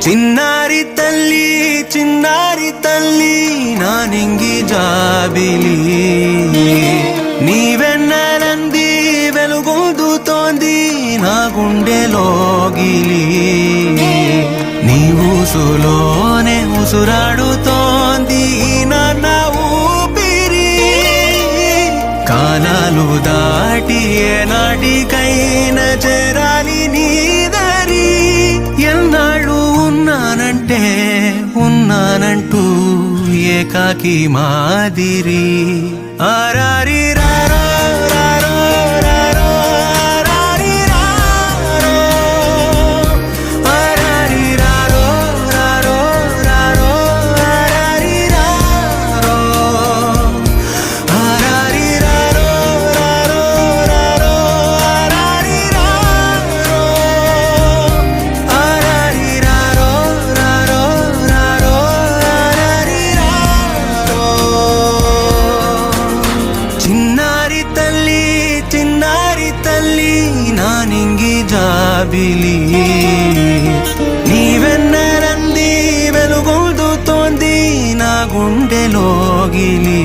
చిన్నారి తల్లి నానింగి జాబిలి నీవెన్నెలంది వెలుగొందుతోంది నా గుండెలోగిలి నీ ఊసులోనే ఉసురాడుతోంది నాన్న ఊపిరి కాలాలు దాటి ఏనాటికైనా చేరాలి నీ దరి ఎన్నాళ్ళు ఉన్నానంటూ ఏకాకి మాదిరి ఆరారి రారో రారో రారో ఆరారి రారో ఆరారి రారో రారో రారో ఆరారి రారో ఆరారి రారో రారో రారో ఆరారి రారో ఆరారి రారో రారో రారో ఆరారి రారో చిన్నారి తల్లి నానింగి జాబిలి నీవెన్నెలంది వెలుగొందుతోంది నా గుండెలోగిలి